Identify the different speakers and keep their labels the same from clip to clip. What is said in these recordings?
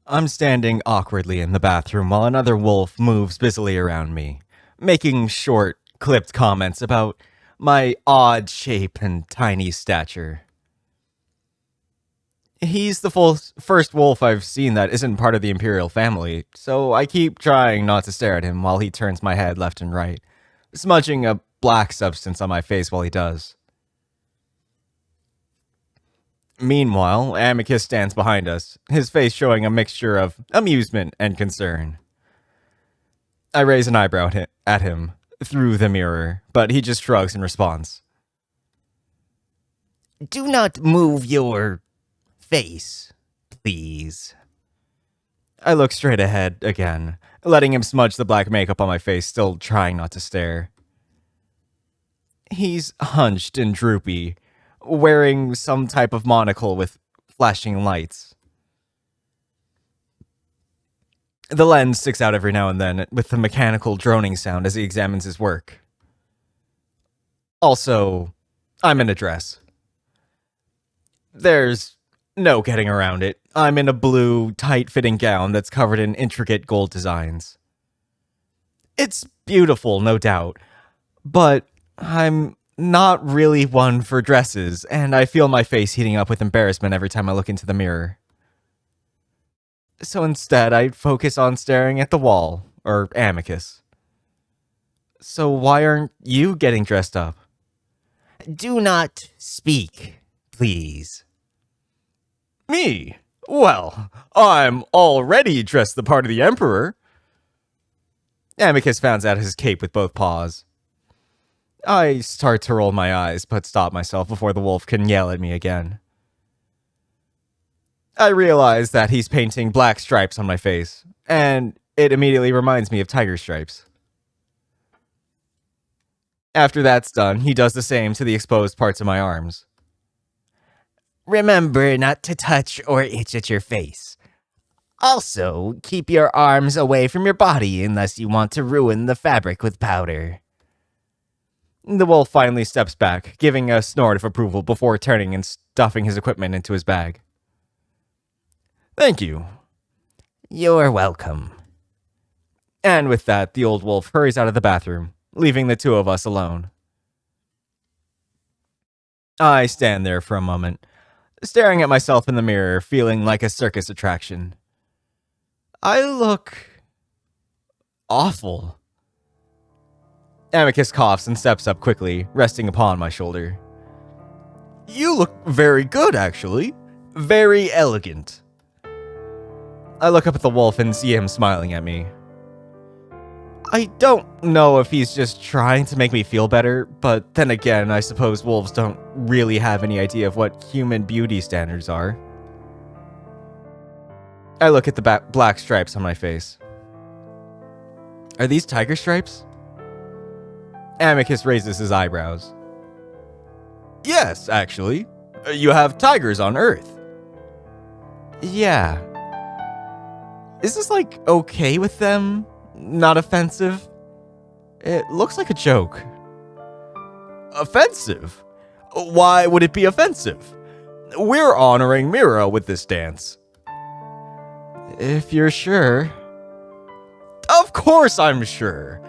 Speaker 1: I'm standing awkwardly in the bathroom while another wolf moves busily around me, making short, clipped comments about my odd shape and tiny stature. He's the first wolf I've seen that isn't part of the Imperial family, so I keep trying not to stare at him while he turns my head left and right, smudging a black substance on my face while he does. Meanwhile, Amicus stands behind us, his face showing a mixture of amusement and concern. I raise an eyebrow at him through the mirror, but he just shrugs in response.
Speaker 2: Do not move your face, please.
Speaker 1: I look straight ahead again, letting him smudge the black makeup on my face, still trying not to stare. He's hunched and droopy, wearing some type of monocle with flashing lights. The lens sticks out every now and then with the mechanical droning sound as he examines his work. Also, I'm in a dress. There's no getting around it. I'm in a blue, tight-fitting gown that's covered in intricate gold designs. It's beautiful, no doubt, but I'm not really one for dresses, and I feel my face heating up with embarrassment every time I look into the mirror. So instead, I focus on staring at the wall, or Amicus. So why aren't you getting dressed up?
Speaker 2: Do not speak, please.
Speaker 1: Me? Well, I'm already dressed the part of the Emperor. Amicus fans out his cape with both paws. I start to roll my eyes, but stop myself before the wolf can yell at me again. I realize that he's painting black stripes on my face, and it immediately reminds me of tiger stripes. After that's done, he does the same to the exposed parts of my arms.
Speaker 2: Remember not to touch or itch at your face. Also, keep your arms away from your body unless you want to ruin the fabric with powder.
Speaker 1: The wolf finally steps back, giving a snort of approval before turning and stuffing his equipment into his bag. Thank you.
Speaker 2: You're welcome.
Speaker 1: And with that, the old wolf hurries out of the bathroom, leaving the two of us alone. I stand there for a moment, staring at myself in the mirror, feeling like a circus attraction. I look awful. Amicus coughs and steps up quickly, resting upon my shoulder. You look very good, actually. Very elegant. I look up at the wolf and see him smiling at me. I don't know if he's just trying to make me feel better, but then again, I suppose wolves don't really have any idea of what human beauty standards are. I look at the black stripes on my face. Are these tiger stripes? Amicus raises his eyebrows. Yes, actually. You have tigers on Earth. Yeah. Is this, okay with them? Not offensive? It looks like a joke. Offensive? Why would it be offensive? We're honoring Mira with this dance. If you're sure. Of course I'm sure.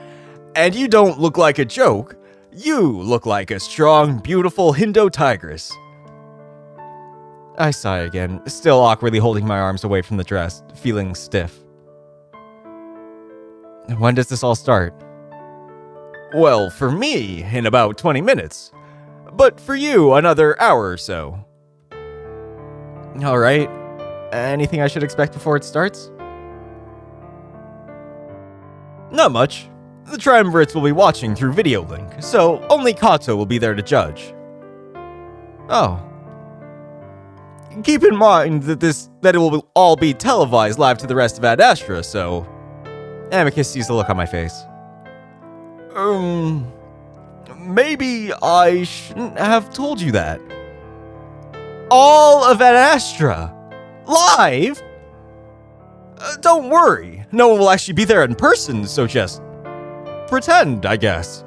Speaker 1: And you don't look like a joke. You look like a strong, beautiful Hindo tigress. I sigh again, still awkwardly holding my arms away from the dress, feeling stiff. When does this all start? Well, for me, in about 20 minutes. But for you, another hour or so. Alright. Anything I should expect before it starts? Not much. The triumvirates will be watching through video link, so only Kato will be there to judge. Oh. Keep in mind that it will all be televised live to the rest of Adastra, so... Amicus sees the look on my face. Maybe I shouldn't have told you that. All of Adastra! Live? Don't worry, no one will actually be there in person, so just... pretend, I guess.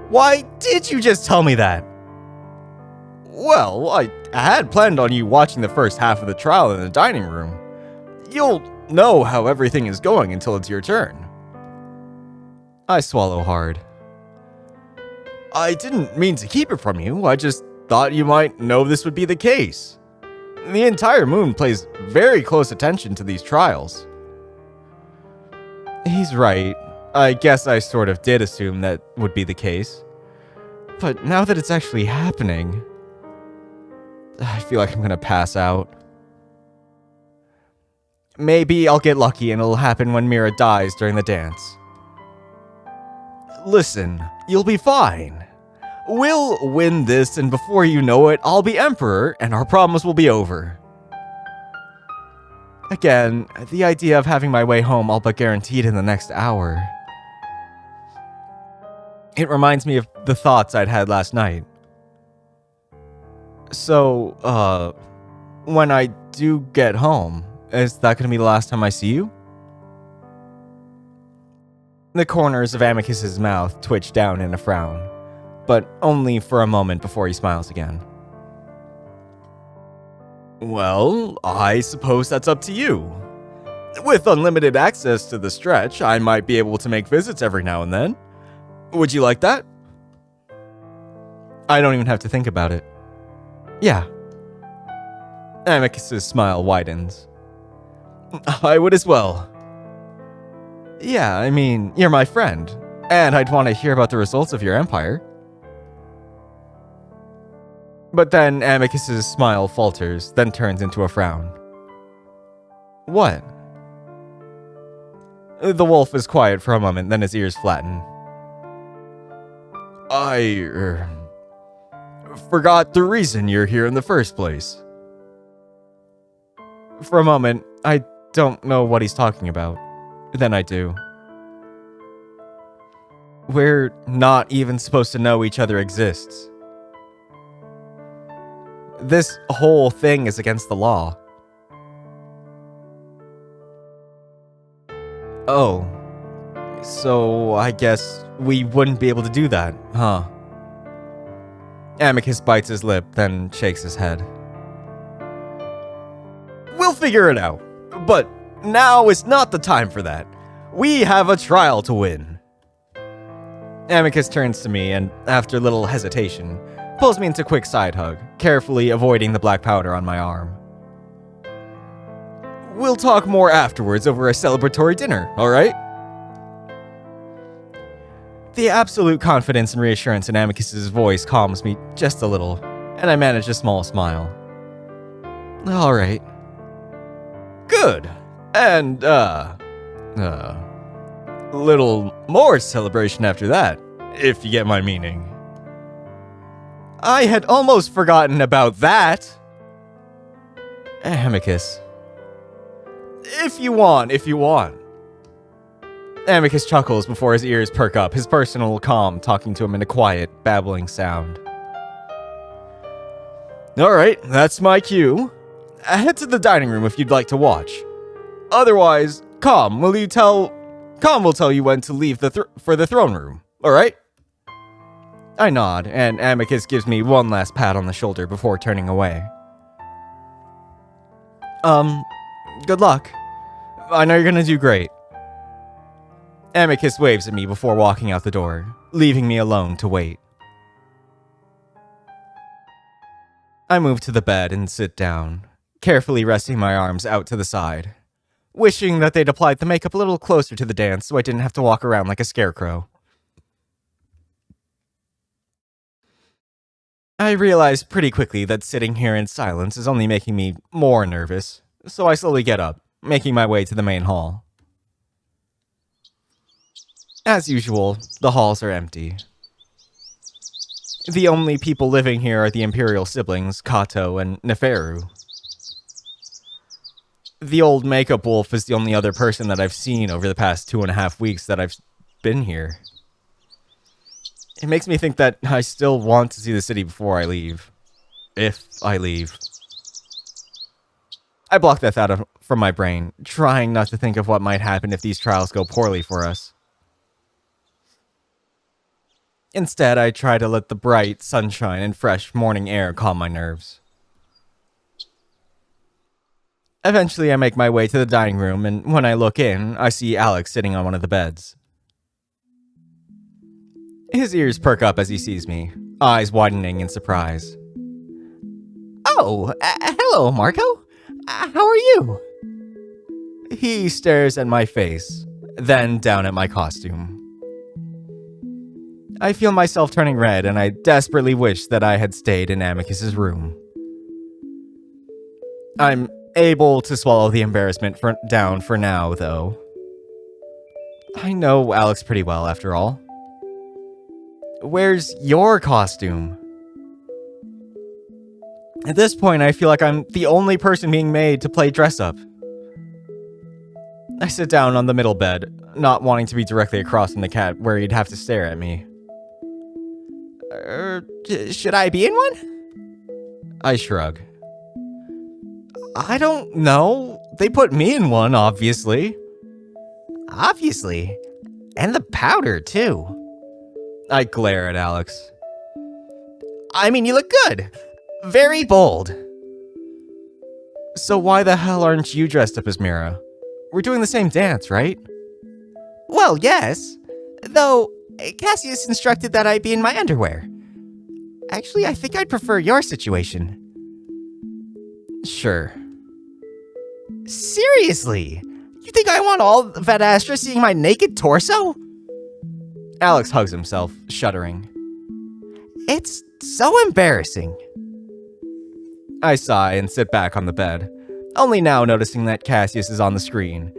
Speaker 1: Why did you just tell me that? Well, I had planned on you watching the first half of the trial in the dining room. You'll know how everything is going until it's your turn. I swallow hard. I didn't mean to keep it from you, I just thought you might know this would be the case. The entire moon pays very close attention to these trials. He's right. I guess I sort of did assume that would be the case. But now that it's actually happening, I feel like I'm gonna pass out. Maybe I'll get lucky and it'll happen when Mira dies during the dance. Listen, you'll be fine. We'll win this, and before you know it, I'll be Emperor, and our problems will be over. Again, the idea of having my way home all but guaranteed in the next hour. It reminds me of the thoughts I'd had last night. So, when I do get home, is that gonna be the last time I see you? The corners of Amicus's mouth twitch down in a frown, but only for a moment before he smiles again. Well, I suppose that's up to you. With unlimited access to the stretch, I might be able to make visits every now and then. Would you like that? I don't even have to think about it. Yeah. Amicus's smile widens. I would as well. Yeah, I mean, you're my friend, and I'd want to hear about the results of your empire. But then Amicus's smile falters, then turns into a frown. What? The wolf is quiet for a moment, then his ears flatten. I forgot the reason you're here in the first place. For a moment, I don't know what he's talking about. Then I do. We're not even supposed to know each other exists. This whole thing is against the law. Oh. So I guess we wouldn't be able to do that, huh? Amicus bites his lip, then shakes his head. We'll figure it out. But now is not the time for that. We have a trial to win. Amicus turns to me and, after a little hesitation, pulls me into a quick side hug, carefully avoiding the black powder on my arm. We'll talk more afterwards over a celebratory dinner, alright? The absolute confidence and reassurance in Amicus's voice calms me just a little, and I manage a small smile. Alright. Good. And, little more celebration after that, if you get my meaning. I had almost forgotten about that. Amicus. If you want. Amicus chuckles before his ears perk up, his personal calm talking to him in a quiet, babbling sound. Alright, that's my cue. Head to the dining room if you'd like to watch. Otherwise, Calm will tell you when to leave for the throne room, alright? I nod, and Amicus gives me one last pat on the shoulder before turning away. Good luck. I know you're gonna do great. Amicus waves at me before walking out the door, leaving me alone to wait. I move to the bed and sit down, carefully resting my arms out to the side, wishing that they'd applied the makeup a little closer to the dance so I didn't have to walk around like a scarecrow. I realized pretty quickly that sitting here in silence is only making me more nervous, so I slowly get up, making my way to the main hall. As usual, the halls are empty. The only people living here are the Imperial siblings, Kato and Neferu. The old makeup wolf is the only other person that I've seen over the past 2.5 weeks that I've been here. It makes me think that I still want to see the city before I leave. If I leave. I block that thought from my brain, trying not to think of what might happen if these trials go poorly for us. Instead, I try to let the bright sunshine and fresh morning air calm my nerves. Eventually, I make my way to the dining room, and when I look in, I see Alex sitting on one of the beds. His ears perk up as he sees me, eyes widening in surprise.
Speaker 2: Oh, hello, Marco. How are you?
Speaker 1: He stares at my face, then down at my costume. I feel myself turning red, and I desperately wish that I had stayed in Amicus's room. I'm able to swallow the embarrassment down for now, though. I know Alex pretty well, after all. Where's your costume? At this point, I feel like I'm the only person being made to play dress-up. I sit down on the middle bed, not wanting to be directly across from the cat where he'd have to stare at me.
Speaker 2: Should I be in one?
Speaker 1: I shrug. I don't know. They put me in one, obviously.
Speaker 2: Obviously. And the powder, too.
Speaker 1: I glare at Alex.
Speaker 2: I mean, you look good. Very bold.
Speaker 1: So why the hell aren't you dressed up as Mira? We're doing the same dance, right?
Speaker 2: Well, yes. Though, Cassius instructed that I be in my underwear. Actually, I think I'd prefer your situation.
Speaker 1: Sure.
Speaker 2: Seriously? You think I want all of Adastra seeing my naked torso?
Speaker 1: Alex hugs himself, shuddering.
Speaker 2: It's so embarrassing.
Speaker 1: I sigh and sit back on the bed, only now noticing that Cassius is on the screen,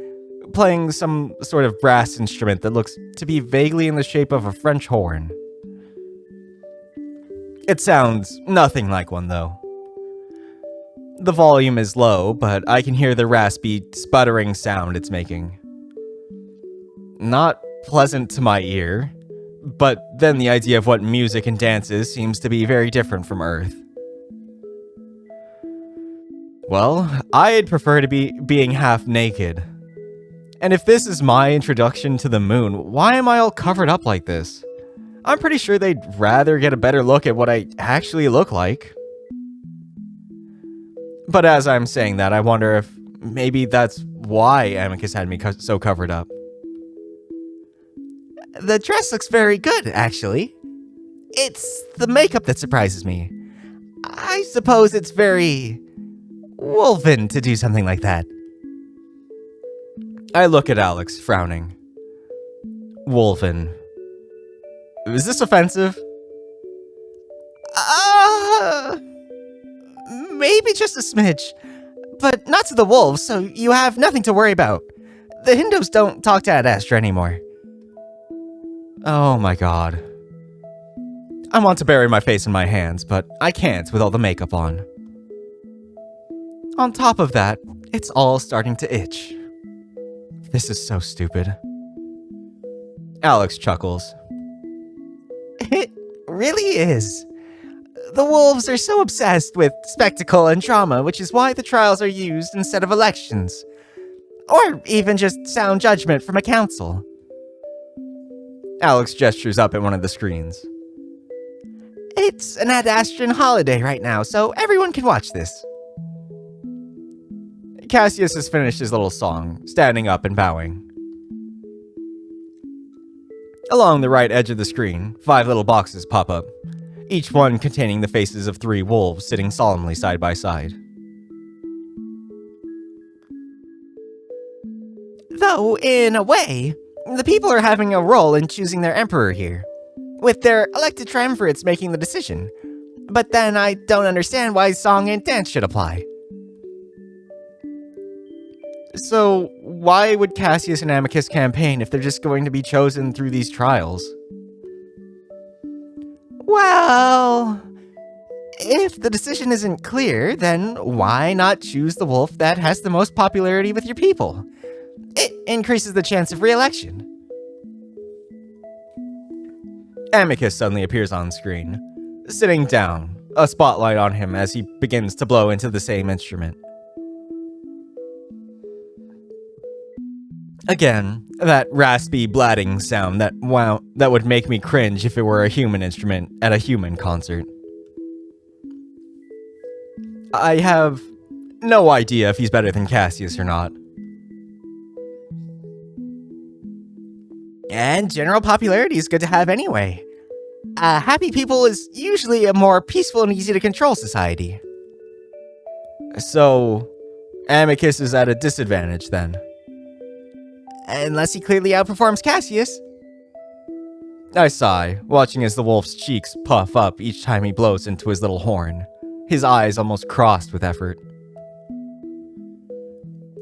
Speaker 1: playing some sort of brass instrument that looks to be vaguely in the shape of a French horn. It sounds nothing like one, though. The volume is low, but I can hear the raspy, sputtering sound it's making. Not pleasant to my ear, but then the idea of what music and dance is seems to be very different from Earth. Well, I'd prefer to be being half naked. And if this is my introduction to the moon, why am I all covered up like this? I'm pretty sure they'd rather get a better look at what I actually look like. But as I'm saying that, I wonder if maybe that's why Amicus had me so covered up.
Speaker 2: The dress looks very good, actually. It's the makeup that surprises me. I suppose it's very Wolven to do something like that.
Speaker 1: I look at Alex, frowning. Wolven. Is this offensive?
Speaker 2: Maybe just a smidge. But not to the wolves, so you have nothing to worry about. The Hindos don't talk to Adastra anymore.
Speaker 1: Oh my god. I want to bury my face in my hands, but I can't with all the makeup on. On top of that, it's all starting to itch. This is so stupid. Alex chuckles.
Speaker 2: It really is. The wolves are so obsessed with spectacle and drama, which is why the trials are used instead of elections. Or even just sound judgment from a council.
Speaker 1: Alex gestures up at one of the screens.
Speaker 2: It's an Adastran holiday right now, so everyone can watch this.
Speaker 1: Cassius has finished his little song, standing up and bowing. Along the right edge of the screen, 5 little boxes pop up, each one containing the faces of 3 wolves sitting solemnly side by side.
Speaker 2: Though, in a way, the people are having a role in choosing their emperor here, with their elected triumvirates making the decision. But then I don't understand why song and dance should apply.
Speaker 1: So, why would Cassius and Amicus campaign if they're just going to be chosen through these trials?
Speaker 2: Well, if the decision isn't clear, then why not choose the wolf that has the most popularity with your people? It increases the chance of re-election.
Speaker 1: Amicus suddenly appears on screen, sitting down, a spotlight on him as he begins to blow into the same instrument. Again, that raspy blatting sound that would make me cringe if it were a human instrument at a human concert. I have No idea if he's better than Cassius or not.
Speaker 2: And general popularity is good to have anyway. Happy people is usually a more peaceful and easy to control society.
Speaker 1: So, Amicus is at a disadvantage then.
Speaker 2: Unless he clearly outperforms Cassius.
Speaker 1: I sigh, watching as the wolf's cheeks puff up each time he blows into his little horn, his eyes almost crossed with effort.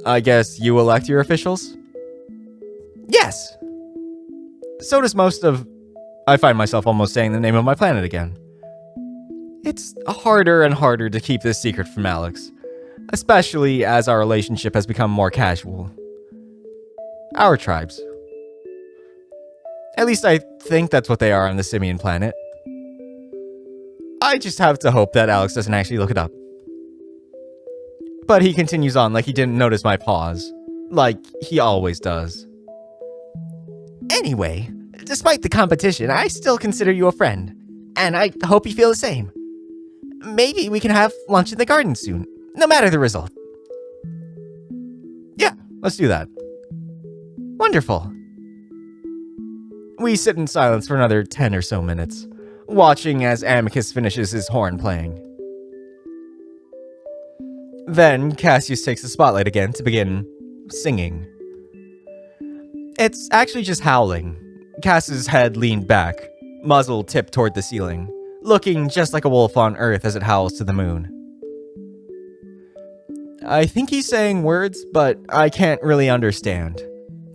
Speaker 1: I guess you elect your officials?
Speaker 2: Yes.
Speaker 1: So does most of... I find myself almost saying the name of my planet again. It's harder and harder to keep this secret from Alex, especially as our relationship has become more casual. Our tribes. At least I think that's what they are on the Simian planet. I just have to hope that Alex doesn't actually look it up. But he continues on like he didn't notice my pause. Like he always does.
Speaker 2: Anyway, despite the competition, I still consider you a friend. And I hope you feel the same. Maybe we can have lunch in the garden soon, no matter the result.
Speaker 1: Yeah, let's do that.
Speaker 2: Wonderful.
Speaker 1: We sit in silence for another 10 or so minutes, watching as Amicus finishes his horn playing. Then Cassius takes the spotlight again to begin singing. It's actually just howling. Cass's head leaned back, muzzle tipped toward the ceiling, looking just like a wolf on Earth as it howls to the moon. I think he's saying words, but I can't really understand,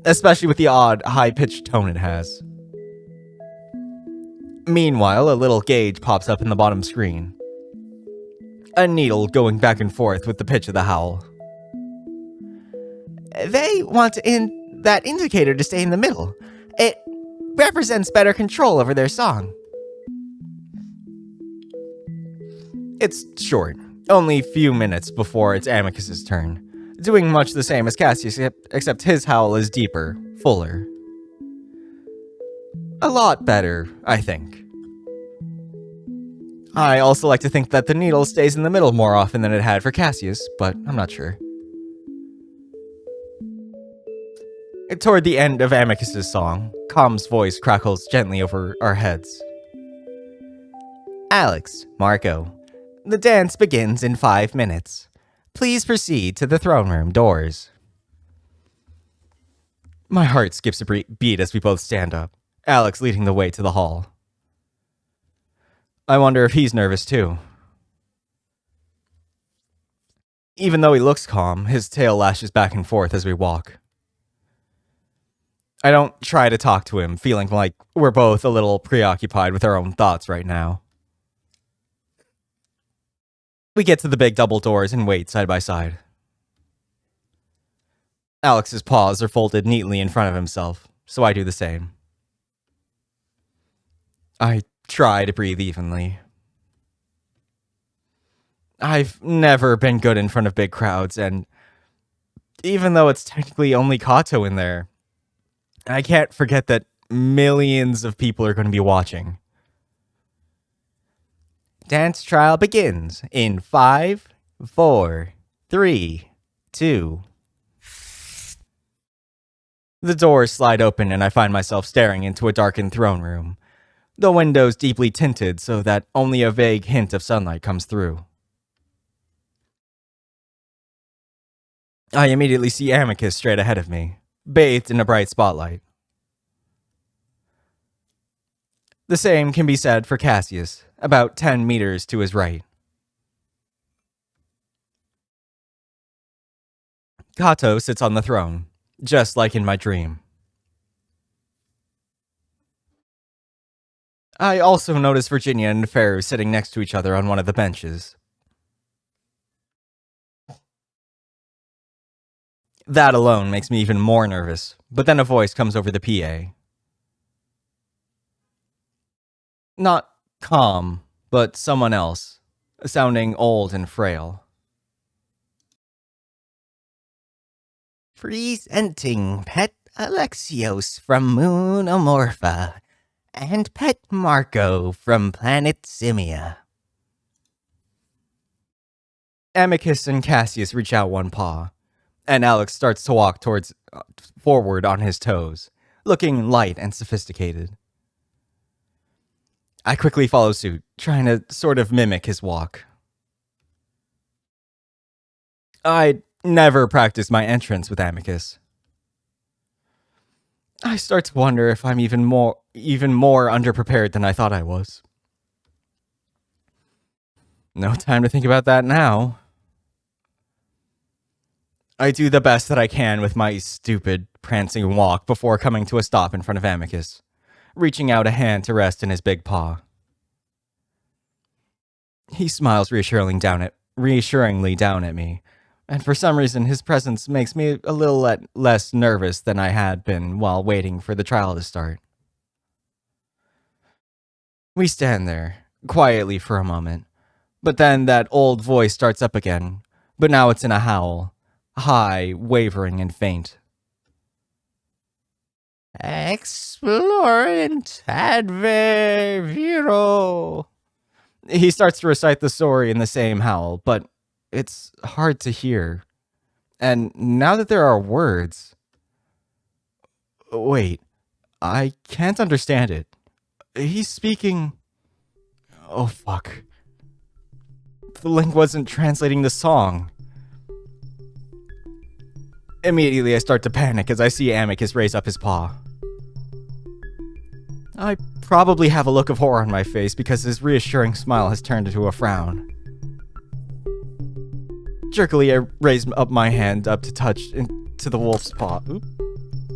Speaker 1: especially with the odd, high-pitched tone it has. Meanwhile, a little gauge pops up in the bottom screen. A needle going back and forth with the pitch of the howl.
Speaker 2: They want that indicator to stay in the middle. It represents better control over their song.
Speaker 1: It's short, only a few minutes before it's Amicus's turn, doing much the same as Cassius, except his howl is deeper, fuller. A lot better, I think. I also like to think that the needle stays in the middle more often than it had for Cassius, but I'm not sure. Toward the end of Amicus's song, Com's voice crackles gently over our heads.
Speaker 2: Alex, Marco, the dance begins in 5 minutes. Please proceed to the throne room doors.
Speaker 1: My heart skips a beat as we both stand up, Alex leading the way to the hall. I wonder if he's nervous too. Even though he looks calm, his tail lashes back and forth as we walk. I don't try to talk to him, feeling like we're both a little preoccupied with our own thoughts right now. We get to the big double doors and wait side by side. Alex's paws are folded neatly in front of himself, so I do the same. I try to breathe evenly. I've never been good in front of big crowds, and even though it's technically only Kato in there, I can't forget that millions of people are going to be watching.
Speaker 2: Dance trial begins in 5, 4, 3, 2.
Speaker 1: The doors slide open and I find myself staring into a darkened throne room, the windows deeply tinted so that only a vague hint of sunlight comes through. I immediately see Amicus straight ahead of me, bathed in a bright spotlight. The same can be said for Cassius, about 10 meters to his right. Kato sits on the throne, just like in my dream. I also notice Virginia and Faru sitting next to each other on one of the benches. That alone makes me even more nervous, but then a voice comes over the PA. Not calm, but someone else, sounding old and frail.
Speaker 2: Presenting Pet Alexios from Moon Amorpha and Pet Marco from Planet Simia.
Speaker 1: Amicus and Cassius reach out one paw, and Alex starts to walk forward on his toes, looking light and sophisticated. I quickly follow suit, trying to sort of mimic his walk. I never practiced my entrance with Amicus. I start to wonder if I'm even more underprepared than I thought I was. No time to think about that now. I do the best that I can with my stupid, prancing walk before coming to a stop in front of Amicus, reaching out a hand to rest in his big paw. He smiles reassuringly down at me, and for some reason his presence makes me a little less nervous than I had been while waiting for the trial to start. We stand there, quietly for a moment, but then that old voice starts up again, but now it's in a howl, high, wavering, and faint.
Speaker 2: Explorant adverviro.
Speaker 1: He starts to recite the story in the same howl, but it's hard to hear. And now that there are words... Wait, I can't understand it. He's speaking... Oh, fuck. The link wasn't translating the song. Immediately, I start to panic as I see Amicus raise up his paw. I probably have a look of horror on my face because his reassuring smile has turned into a frown. Jerkily, I raise up my hand up to touch into the wolf's paw. Oop.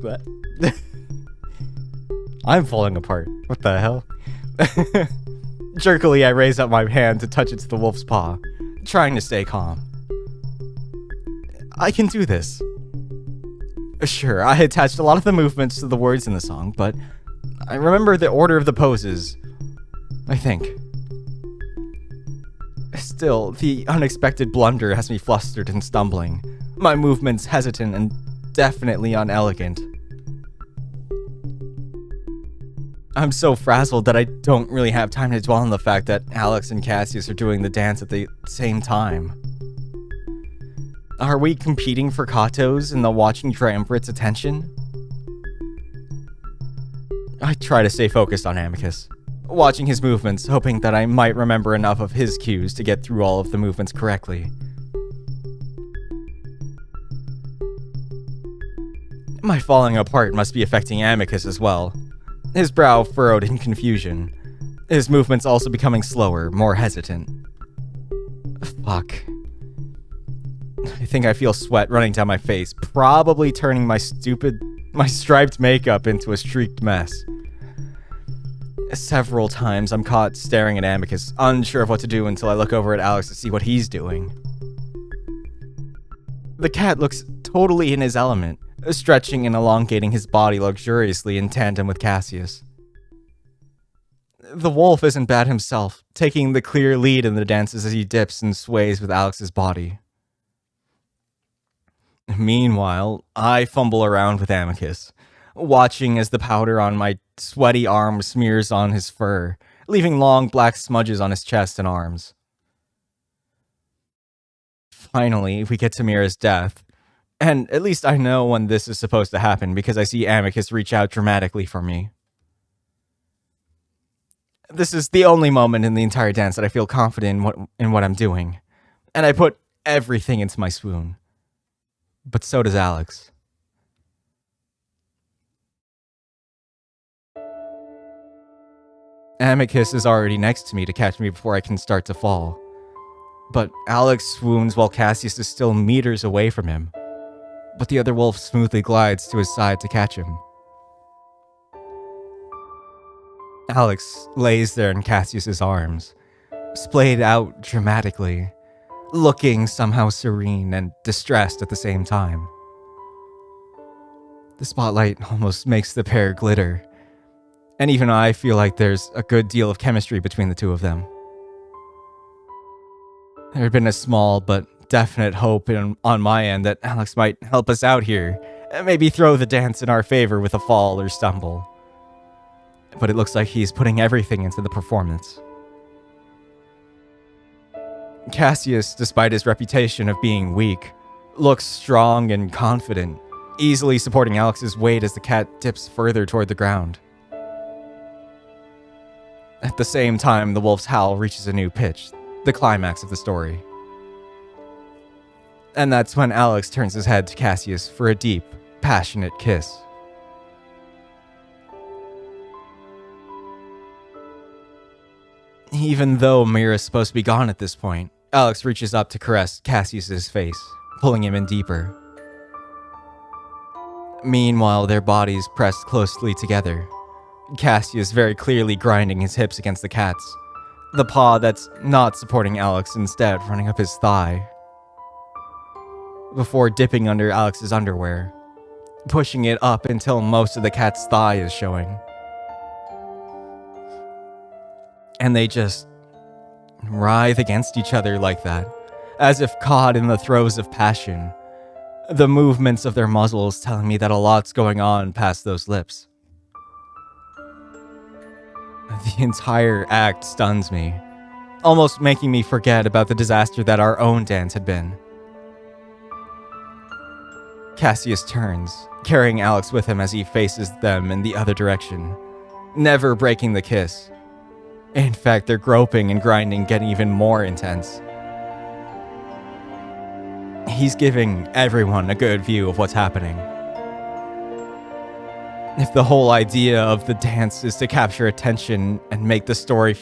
Speaker 1: What? I'm falling apart. What the hell? Jerkily, I raise up my hand to touch into the wolf's paw, trying to stay calm. I can do this. Sure, I attached a lot of the movements to the words in the song, but I remember the order of the poses. I think. Still, the unexpected blunder has me flustered and stumbling, my movements hesitant and definitely unelegant. I'm so frazzled that I don't really have time to dwell on the fact that Alex and Cassius are doing the dance at the same time. Are we competing for Kato's and the watching triumvirate's attention? I try to stay focused on Amicus, watching his movements, hoping that I might remember enough of his cues to get through all of the movements correctly. My falling apart must be affecting Amicus as well. His brow furrowed in confusion, his movements also becoming slower, more hesitant. Fuck. I think I feel sweat running down my face, probably turning my striped makeup into a streaked mess. Several times I'm caught staring at Amicus, unsure of what to do until I look over at Alex to see what he's doing. The cat looks totally in his element, stretching and elongating his body luxuriously in tandem with Cassius. The wolf isn't bad himself, taking the clear lead in the dances as he dips and sways with Alex's body. Meanwhile, I fumble around with Amicus, watching as the powder on my sweaty arm smears on his fur, leaving long black smudges on his chest and arms. Finally, we get to Mira's death, and at least I know when this is supposed to happen because I see Amicus reach out dramatically for me. This is the only moment in the entire dance that I feel confident in what I'm doing, and I put everything into my swoon. But so does Alex. Amicus is already next to me to catch me before I can start to fall. But Alex swoons while Cassius is still meters away from him. But the other wolf smoothly glides to his side to catch him. Alex lays there in Cassius's arms, splayed out dramatically, looking somehow serene and distressed at the same time. The spotlight almost makes the pair glitter, and even I feel like there's a good deal of chemistry between the two of them. There had been a small but definite hope on my end that Alex might help us out here, and maybe throw the dance in our favor with a fall or stumble. But it looks like he's putting everything into the performance. Cassius, despite his reputation of being weak, looks strong and confident, easily supporting Alex's weight as the cat dips further toward the ground. At the same time, the wolf's howl reaches a new pitch, the climax of the story. And that's when Alex turns his head to Cassius for a deep, passionate kiss. Even though Mira's supposed to be gone at this point, Alex reaches up to caress Cassius's face, pulling him in deeper. Meanwhile, their bodies pressed closely together, Cassius very clearly grinding his hips against the cat's, the paw that's not supporting Alex instead running up his thigh, before dipping under Alex's underwear, pushing it up until most of the cat's thigh is showing. And they just writhe against each other like that, as if caught in the throes of passion, the movements of their muzzles telling me that a lot's going on past those lips. The entire act stuns me, almost making me forget about the disaster that our own dance had been. Cassius turns, carrying Alex with him as he faces them in the other direction, never breaking the kiss. In fact, their groping and grinding getting even more intense. He's giving everyone a good view of what's happening. If the whole idea of the dance is to capture attention and make the story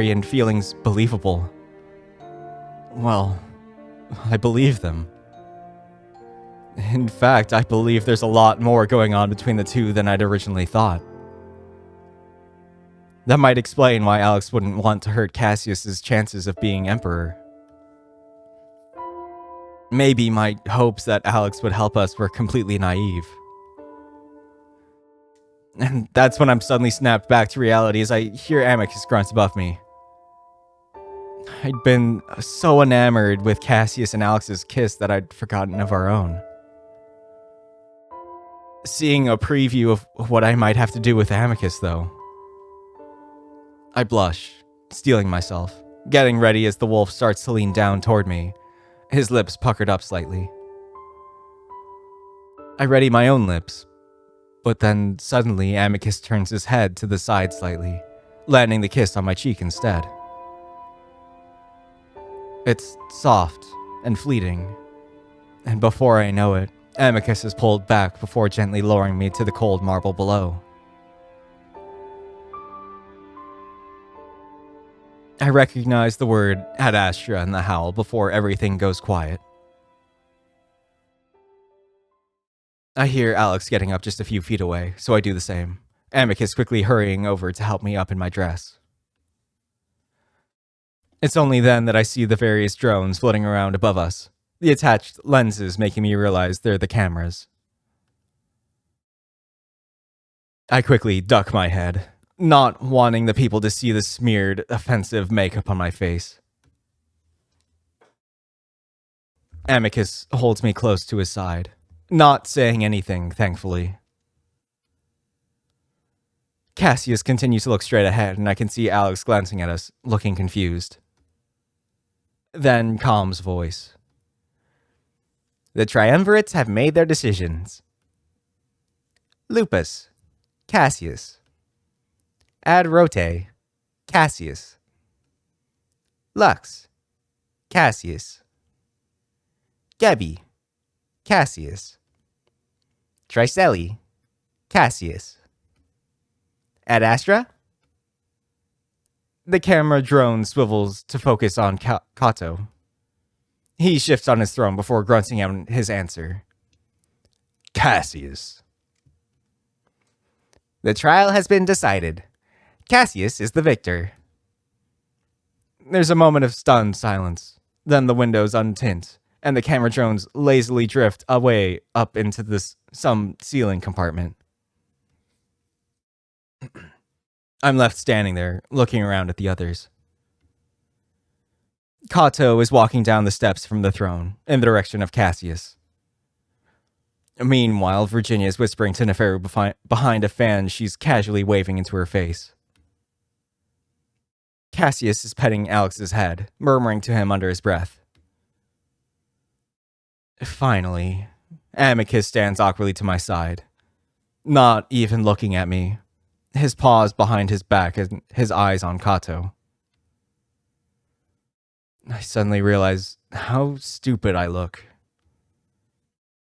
Speaker 1: and feelings believable, well, I believe them. In fact, I believe there's a lot more going on between the two than I'd originally thought. That might explain why Alex wouldn't want to hurt Cassius's chances of being emperor. Maybe my hopes that Alex would help us were completely naive. And that's when I'm suddenly snapped back to reality as I hear Amicus grunt above me. I'd been so enamored with Cassius and Alex's kiss that I'd forgotten of our own. Seeing a preview of what I might have to do with Amicus, though. I blush, steeling myself, getting ready as the wolf starts to lean down toward me, his lips puckered up slightly. I ready my own lips, but then suddenly Amicus turns his head to the side slightly, landing the kiss on my cheek instead. It's soft and fleeting, and before I know it, Amicus is pulled back before gently lowering me to the cold marble below. I recognize the word Adastra in the howl before everything goes quiet. I hear Alex getting up just a few feet away, so I do the same, Amicus quickly hurrying over to help me up in my dress. It's only then that I see the various drones floating around above us, the attached lenses making me realize they're the cameras. I quickly duck my head, not wanting the people to see the smeared, offensive makeup on my face. Amicus holds me close to his side, not saying anything, thankfully. Cassius continues to look straight ahead, and I can see Alex glancing at us, looking confused. Then Calm's voice. The triumvirates have made their decisions. Lupus, Cassius. Ad Rote, Cassius. Lux, Cassius. Gebby, Cassius. Tricelli, Cassius. Adastra? The camera drone swivels to focus on Kato. He shifts on his throne before grunting out his answer. Cassius. The trial has been decided. Cassius is the victor. There's a moment of stunned silence. Then the windows untint, and the camera drones lazily drift away up into some ceiling compartment. I'm left standing there, looking around at the others. Kato is walking down the steps from the throne, in the direction of Cassius. Meanwhile, Virginia is whispering to Neferu behind a fan she's casually waving into her face. Cassius is petting Alex's head, murmuring to him under his breath. Finally, Amicus stands awkwardly to my side, not even looking at me, his paws behind his back and his eyes on Kato. I suddenly realize how stupid I look.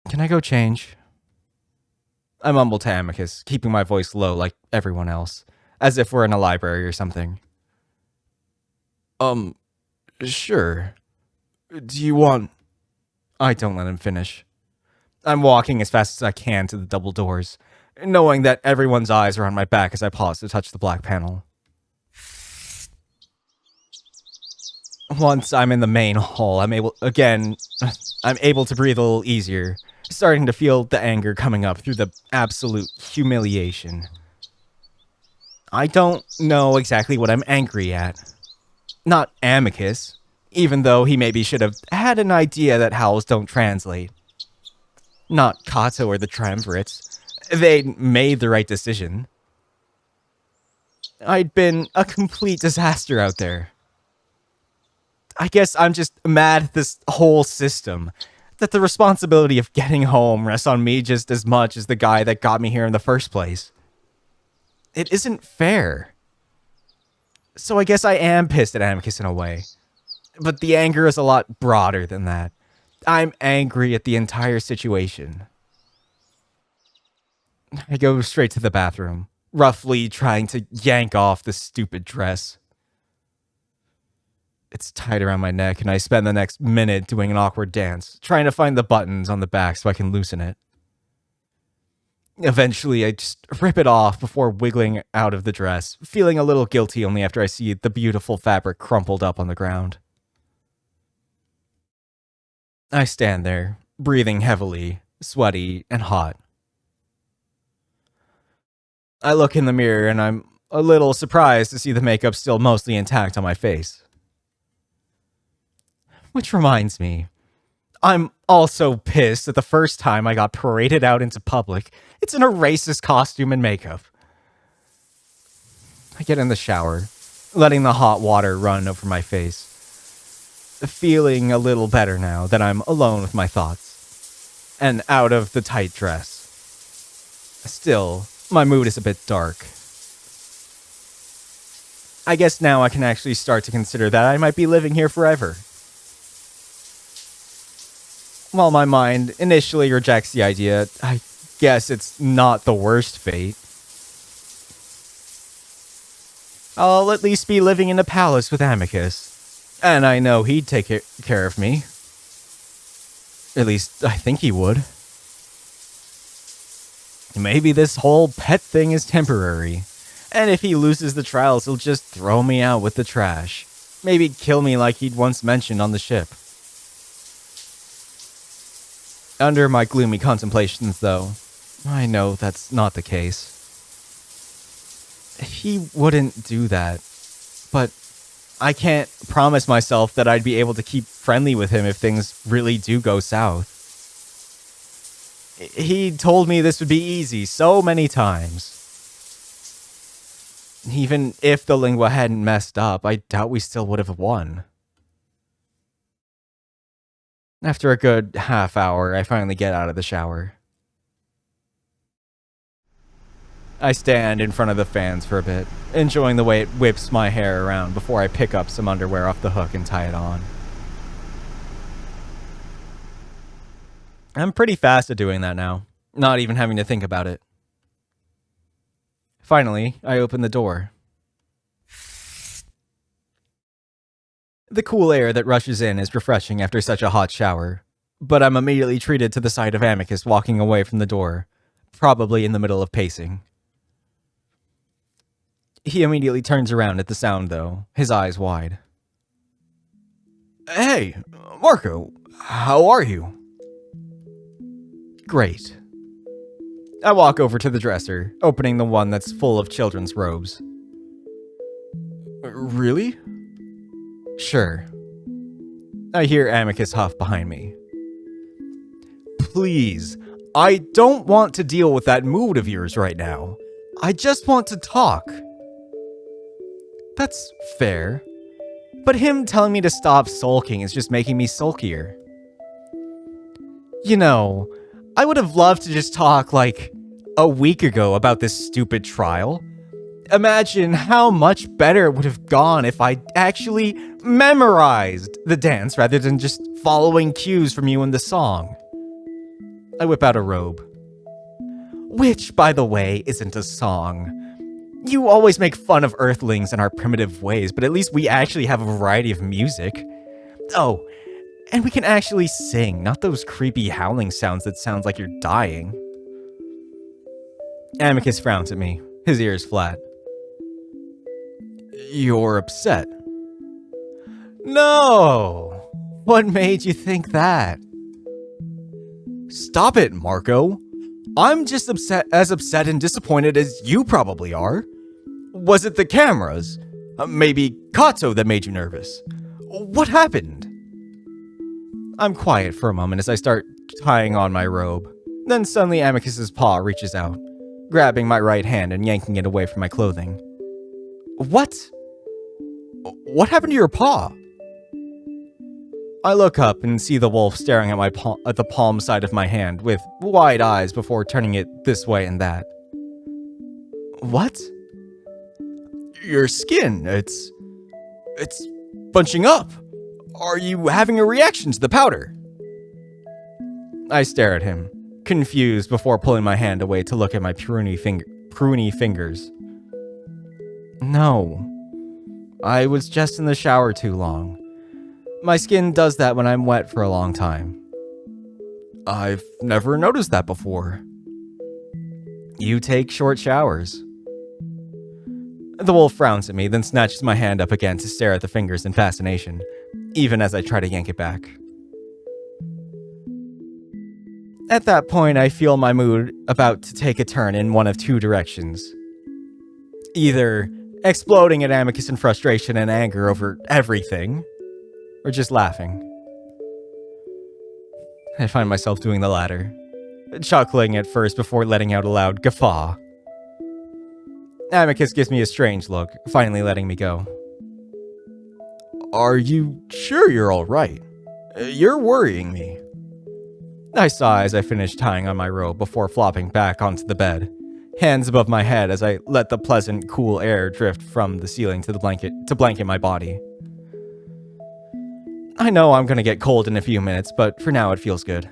Speaker 1: Can I go change? I mumble to Amicus, keeping my voice low like everyone else, as if we're in a library or something. Sure. Do you want... I don't let him finish. I'm walking as fast as I can to the double doors, knowing that everyone's eyes are on my back as I pause to touch the black panel. Once I'm in the main hall, I'm able to breathe a little easier, starting to feel the anger coming up through the absolute humiliation. I don't know exactly what I'm angry at. Not Amicus, even though he maybe should have had an idea that howls don't translate. Not Kato or the Triumvirates. They made the right decision. I'd been a complete disaster out there. I guess I'm just mad at this whole system, that the responsibility of getting home rests on me just as much as the guy that got me here in the first place. It isn't fair. So I guess I am pissed at Amicus in a way. But the anger is a lot broader than that. I'm angry at the entire situation. I go straight to the bathroom, roughly trying to yank off the stupid dress. It's tight around my neck, and I spend the next minute doing an awkward dance, trying to find the buttons on the back so I can loosen it. Eventually, I just rip it off before wiggling out of the dress, feeling a little guilty only after I see the beautiful fabric crumpled up on the ground. I stand there, breathing heavily, sweaty, and hot. I look in the mirror, and I'm a little surprised to see the makeup still mostly intact on my face. Which reminds me, I'm also pissed that the first time I got paraded out into public, it's in a racist costume and makeup. I get in the shower, letting the hot water run over my face, feeling a little better now that I'm alone with my thoughts, and out of the tight dress. Still, my mood is a bit dark. I guess now I can actually start to consider that I might be living here forever. While my mind initially rejects the idea, I guess it's not the worst fate. I'll at least be living in a palace with Amicus, and I know he'd take care of me. At least, I think he would. Maybe this whole pet thing is temporary, and if he loses the trials, he'll just throw me out with the trash. Maybe kill me like he'd once mentioned on the ship. Under my gloomy contemplations, though, I know that's not the case. He wouldn't do that, but I can't promise myself that I'd be able to keep friendly with him if things really do go south. He told me this would be easy so many times. Even if the lingua hadn't messed up, I doubt we still would have won. After a good half hour, I finally get out of the shower. I stand in front of the fans for a bit, enjoying the way it whips my hair around before I pick up some underwear off the hook and tie it on. I'm pretty fast at doing that now, not even having to think about it. Finally, I open the door. The cool air that rushes in is refreshing after such a hot shower, but I'm immediately treated to the sight of Amicus walking away from the door, probably in the middle of pacing. He immediately turns around at the sound, though, his eyes wide. Hey, Marco, how are you? Great. I walk over to the dresser, opening the one that's full of children's robes. Really? Sure. I hear Amicus huff behind me. Please, I don't want to deal with that mood of yours right now. I just want to talk. That's fair. But him telling me to stop sulking is just making me sulkier. You know, I would have loved to just talk like a week ago about this stupid trial. Imagine how much better it would have gone if I actually memorized the dance rather than just following cues from you in the song. I whip out a robe. Which, by the way, isn't a song. You always make fun of Earthlings and our primitive ways, but at least we actually have a variety of music. Oh, and we can actually sing, not those creepy howling sounds that sound like you're dying. Amicus frowns at me, his ears flat. You're upset. No! What made you think that? Stop it, Marco. I'm just as upset and disappointed as you probably are. Was it the cameras? Maybe Kato that made you nervous? What happened? I'm quiet for a moment as I start tying on my robe. Then suddenly Amicus's paw reaches out, grabbing my right hand and yanking it away from my clothing. What? What happened to your paw? I look up and see the wolf staring at at the palm side of my hand with wide eyes before turning it this way and that. What? Your skin, it's bunching up. Are you having a reaction to the powder? I stare at him, confused before pulling my hand away to look at my pruny fingers. No. I was just in the shower too long. My skin does that when I'm wet for a long time. I've never noticed that before. You take short showers. The wolf frowns at me, then snatches my hand up again to stare at the fingers in fascination, even as I try to yank it back. At that point, I feel my mood about to take a turn in one of two directions. Either exploding at Amicus in frustration and anger over everything, or just laughing. I find myself doing the latter, chuckling at first before letting out a loud guffaw. Amicus gives me a strange look, finally letting me go. Are you sure you're alright? You're worrying me. I sigh as I finish tying on my robe before flopping back onto the bed, hands above my head as I let the pleasant, cool air drift from the ceiling to the blanket my body. I know I'm gonna get cold in a few minutes, but for now it feels good.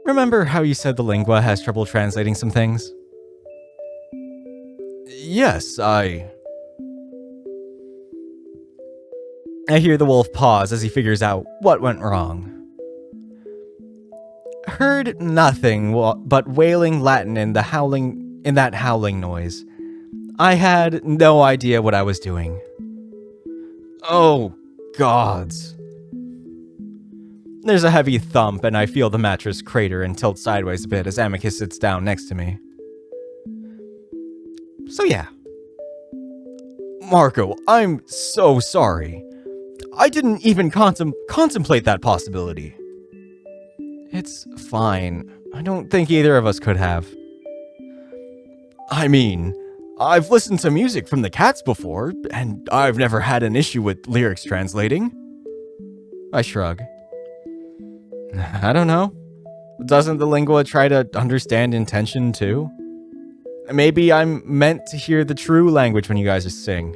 Speaker 1: Remember how you said the lingua has trouble translating some things? Yes, I hear the wolf pause as he figures out what went wrong. Heard nothing but wailing Latin in that howling noise. I had no idea what I was doing. Oh, gods. There's a heavy thump, and I feel the mattress crater and tilt sideways a bit as Amicus sits down next to me. So yeah. Marco, I'm so sorry. I didn't even contemplate that possibility. It's fine. I don't think either of us could have. I mean, I've listened to music from the Cats before, and I've never had an issue with lyrics translating. I shrug. I don't know. Doesn't the lingua try to understand intention too? Maybe I'm meant to hear the true language when you guys sing.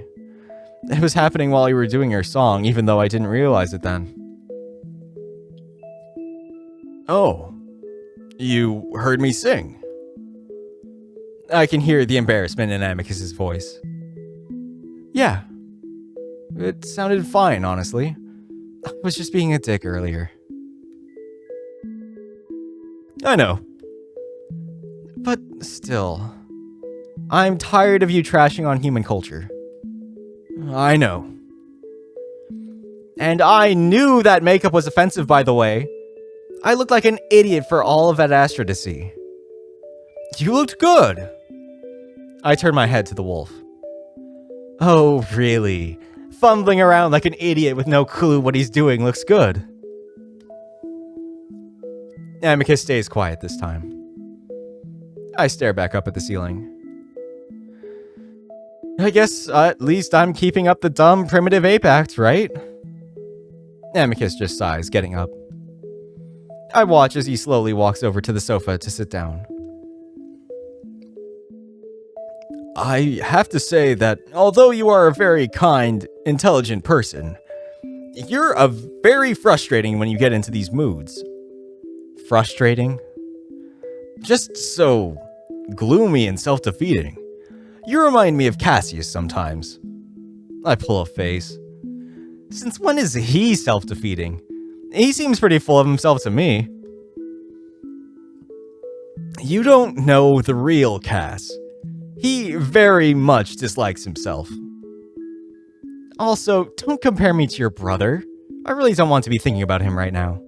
Speaker 1: It was happening while you were doing your song, even though I didn't realize it then. Oh, you heard me sing? I can hear the embarrassment in Amicus's voice. Yeah. It sounded fine, honestly. I was just being a dick earlier. I know. But still, I'm tired of you trashing on human culture. I know. And I knew that makeup was offensive, by the way. I looked like an idiot for all of Adastra to see. You looked good. I turned my head to the wolf. Oh, really? Fumbling around like an idiot with no clue what he's doing looks good. Amicus stays quiet this time. I stare back up at the ceiling. I guess at least I'm keeping up the dumb primitive ape act, right? Amicus just sighs, getting up. I watch as he slowly walks over to the sofa to sit down. I have to say that although you are a very kind, intelligent person, you're a very frustrating when you get into these moods. Frustrating? Just so gloomy and self-defeating. You remind me of Cassius sometimes. I pull a face. Since when is he self-defeating? He seems pretty full of himself to me. You don't know the real Cass. He very much dislikes himself. Also, don't compare me to your brother. I really don't want to be thinking about him right now.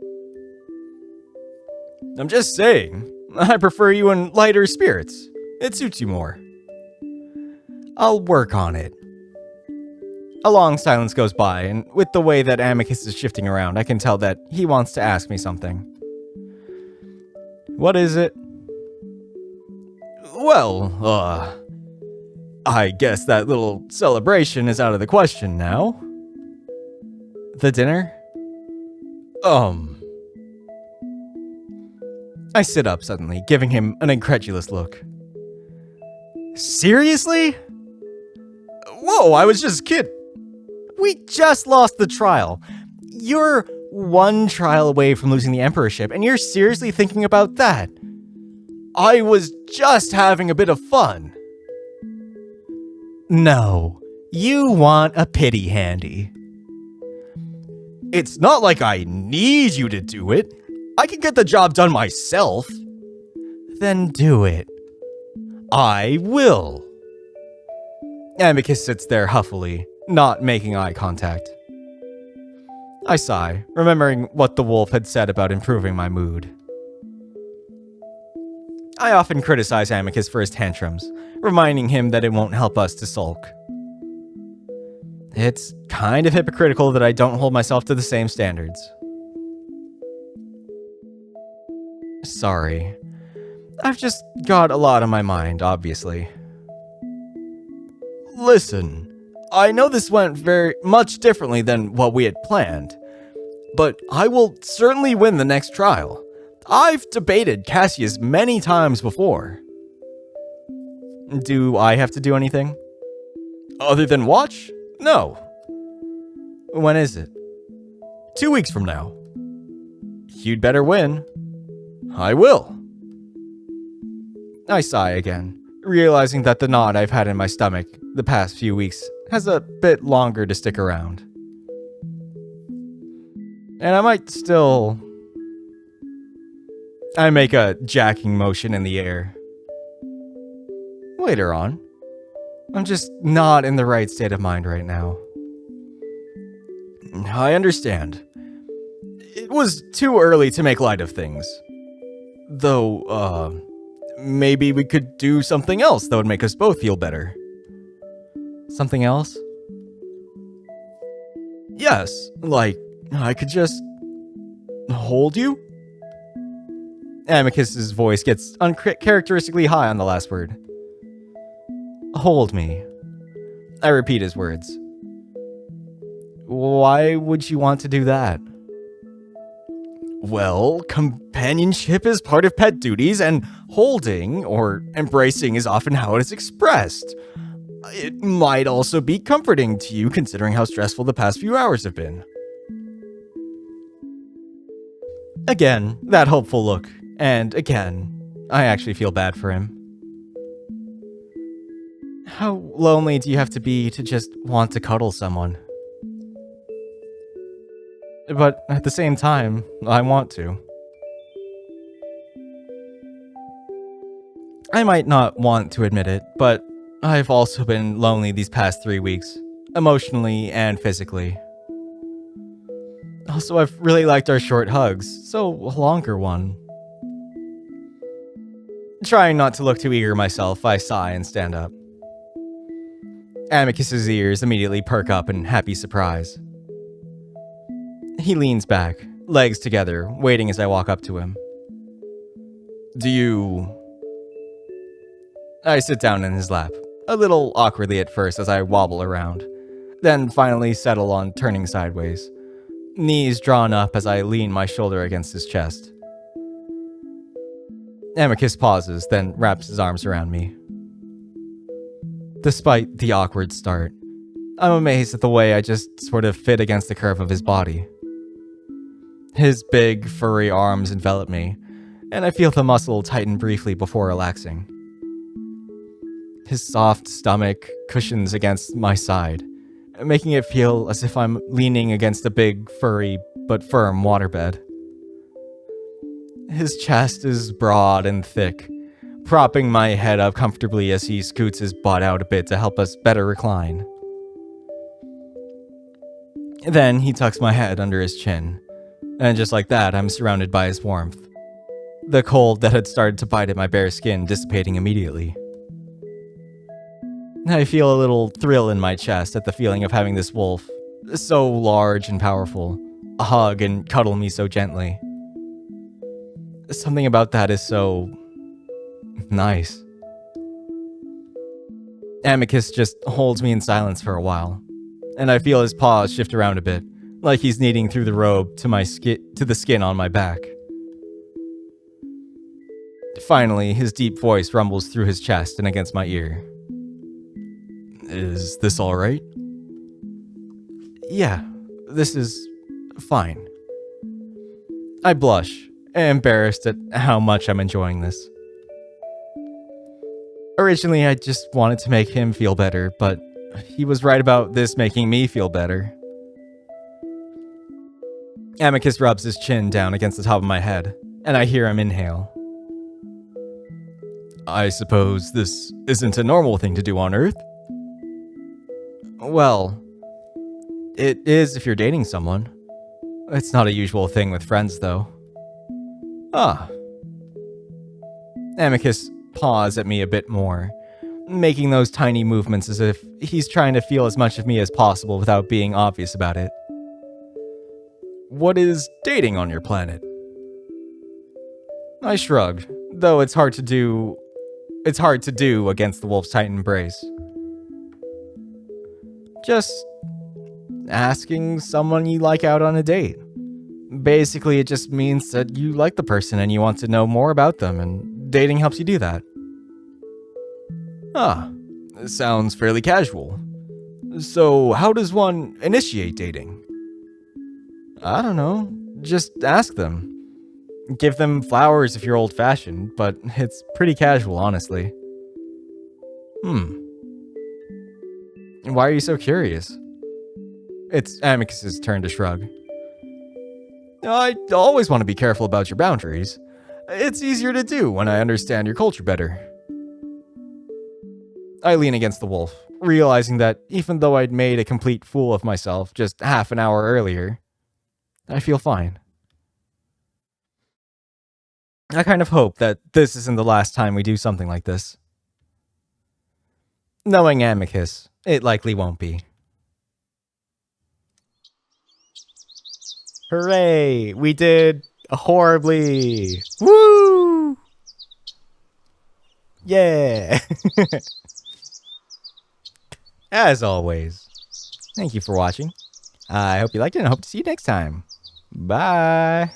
Speaker 1: I'm just saying, I prefer you in lighter spirits. It suits you more. I'll work on it. A long silence goes by, and with the way that Amicus is shifting around, I can tell that he wants to ask me something. What is it? Well, I guess that little celebration is out of the question now. The dinner? I sit up suddenly, giving him an incredulous look. Seriously? Whoa, I was just kidding. We just lost the trial. You're one trial away from losing the emperorship, and you're seriously thinking about that. I was just having a bit of fun. No, you want a pity handy. It's not like I need you to do it. I can get the job done myself. Then do it. I will. Amicus sits there huffily, not making eye contact. I sigh, remembering what the wolf had said about improving my mood. I often criticize Amicus for his tantrums, reminding him that it won't help us to sulk. It's kind of hypocritical that I don't hold myself to the same standards. Sorry. I've just got a lot on my mind, obviously. Listen, I know this went very much differently than what we had planned, but I will certainly win the next trial. I've debated Cassius many times before. Do I have to do anything? Other than watch? No. When is it? 2 weeks from now. You'd better win. I will. I sigh again, realizing that the knot I've had in my stomach the past few weeks has a bit longer to stick around. And I might still... I make a jacking motion in the air. Later on. I'm just not in the right state of mind right now. I understand. It was too early to make light of things. Though, maybe we could do something else that would make us both feel better. Something else? Yes, like, I could just... hold you? Amicus's voice gets uncharacteristically high on the last word. Hold me. I repeat his words. Why would you want to do that? Well, companionship is part of pet duties, and holding or embracing is often how it is expressed. It might also be comforting to you considering how stressful the past few hours have been. Again, that hopeful look, and again, I actually feel bad for him. How lonely do you have to be to just want to cuddle someone? But at the same time, I want to. I might not want to admit it, but I've also been lonely these past 3 weeks, emotionally and physically. Also, I've really liked our short hugs, so a longer one. Trying not to look too eager myself, I sigh and stand up. Amicus's ears immediately perk up in happy surprise. He leans back, legs together, waiting as I walk up to him. Do you... I sit down in his lap, a little awkwardly at first as I wobble around, then finally settle on turning sideways, knees drawn up as I lean my shoulder against his chest. Amicus pauses, then wraps his arms around me. Despite the awkward start, I'm amazed at the way I just sort of fit against the curve of his body. His big, furry arms envelop me, and I feel the muscle tighten briefly before relaxing. His soft stomach cushions against my side, making it feel as if I'm leaning against a big, furry, but firm waterbed. His chest is broad and thick, propping my head up comfortably as he scoots his butt out a bit to help us better recline. Then he tucks my head under his chin, and just like that, I'm surrounded by his warmth. The cold that had started to bite at my bare skin dissipating immediately. I feel a little thrill in my chest at the feeling of having this wolf, so large and powerful, hug and cuddle me so gently. Something about that is so nice. Amicus just holds me in silence for a while, and I feel his paws shift around a bit, like he's kneading through the robe to the skin on my back. Finally, his deep voice rumbles through his chest and against my ear. Is this all right? Yeah, this is fine. I blush, embarrassed at how much I'm enjoying this. Originally, I just wanted to make him feel better, but he was right about this making me feel better. Amicus rubs his chin down against the top of my head, and I hear him inhale. I suppose this isn't a normal thing to do on Earth? Well, it is if you're dating someone. It's not a usual thing with friends, though. Ah. Amicus paws at me a bit more, making those tiny movements as if he's trying to feel as much of me as possible without being obvious about it. What is dating on your planet? I shrugged, though it's hard to do against the wolf's tight embrace. Just asking someone you like out on a date. Basically, it just means that you like the person and you want to know more about them, and dating helps you do that. Ah, sounds fairly casual. So, how does one initiate dating? I don't know. Just ask them. Give them flowers if you're old-fashioned, but it's pretty casual, honestly. Why are you so curious? It's Amicus's turn to shrug. I always want to be careful about your boundaries. It's easier to do when I understand your culture better. I lean against the wolf, realizing that even though I'd made a complete fool of myself just half an hour earlier, I feel fine. I kind of hope that this isn't the last time we do something like this. Knowing Amicus, it likely won't be. Hooray! We did horribly! Woo! Yeah! As always, thank you for watching. I hope you liked it and I hope to see you next time. Bye!